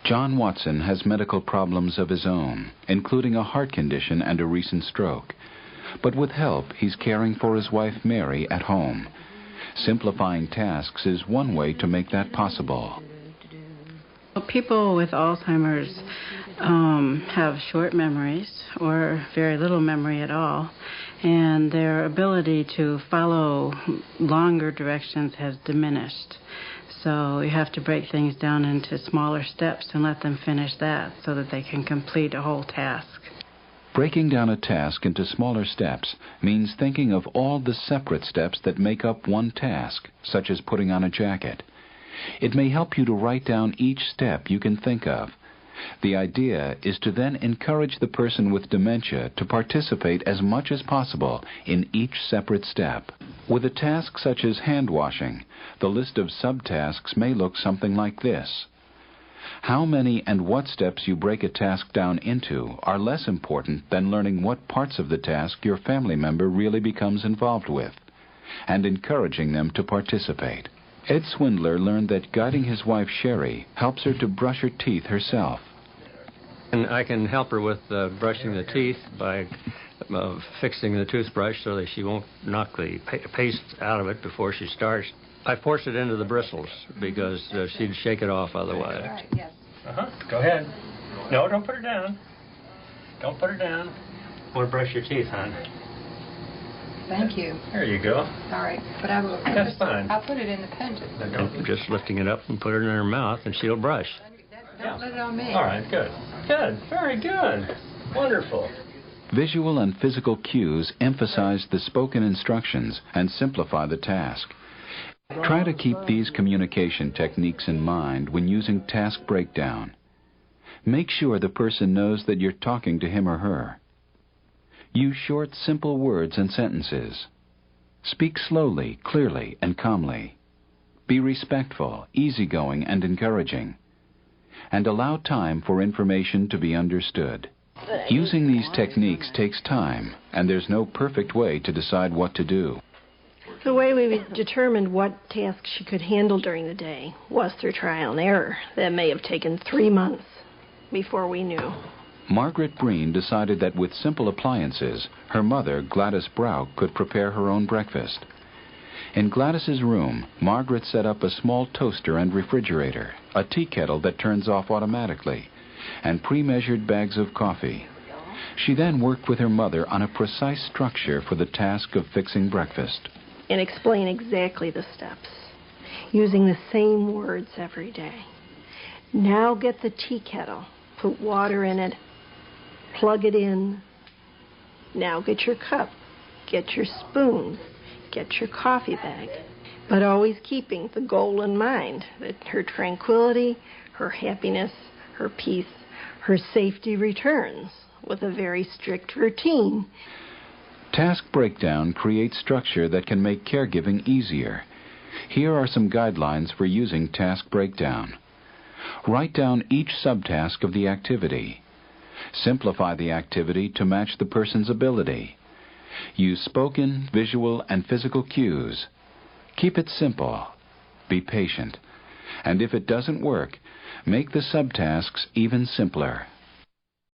John Watson has medical problems of his own, including a heart condition and a recent stroke. But with help, he's caring for his wife Mary at home. Simplifying tasks is one way to make that possible. People with Alzheimer's have short memories or very little memory at all, and their ability to follow longer directions has diminished. So you have to break things down into smaller steps and let them finish that so that they can complete a whole task. Breaking down a task into smaller steps means thinking of all the separate steps that make up one task, such as putting on a jacket. It may help you to write down each step you can think of. The idea is to then encourage the person with dementia to participate as much as possible in each separate step. With a task such as hand washing, the list of subtasks may look something like this. How many and what steps you break a task down into are less important than learning what parts of the task your family member really becomes involved with, and encouraging them to participate. Ed Swindler learned that guiding his wife Sherry helps her to brush her teeth herself. And I can help her with brushing the teeth by fixing the toothbrush so that she won't knock the paste out of it before she starts. I force it into the bristles because she'd shake it off otherwise. All right, yes. Go ahead. No, don't put her down. Don't put her down. Want to brush your teeth, hon? Thank you. There you go. All right, but I will. That's fine. I'll put it in the pen. Don't just lifting it up and put it in her mouth, and she'll brush. Don't let it on me. All right, good. Good. Very good. Wonderful. Visual and physical cues emphasize the spoken instructions and simplify the task. Try to keep these communication techniques in mind when using task breakdown. Make sure the person knows that you're talking to him or her. Use short, simple words and sentences. Speak slowly, clearly, and calmly. Be respectful, easygoing, and encouraging. And allow time for information to be understood. Using these techniques takes time, and there's no perfect way to decide what to do. The way we determined what tasks she could handle during the day was through trial and error. That may have taken 3 months before we knew. Margaret Breen decided that with simple appliances, her mother, Gladys Brauch, could prepare her own breakfast. In Gladys's room, Margaret set up a small toaster and refrigerator, a tea kettle that turns off automatically, and pre-measured bags of coffee. She then worked with her mother on a precise structure for the task of fixing breakfast. And explain exactly the steps, using the same words every day. Now get the tea kettle, put water in it, plug it in. Now get your cup, get your spoon, get your coffee bag. But always keeping the goal in mind, that her tranquility, her happiness, her peace, her safety returns with a very strict routine. Task breakdown creates structure that can make caregiving easier. Here are some guidelines for using task breakdown. Write down each subtask of the activity. Simplify the activity to match the person's ability. Use spoken, visual, and physical cues. Keep it simple. Be patient. And if it doesn't work, make the subtasks even simpler.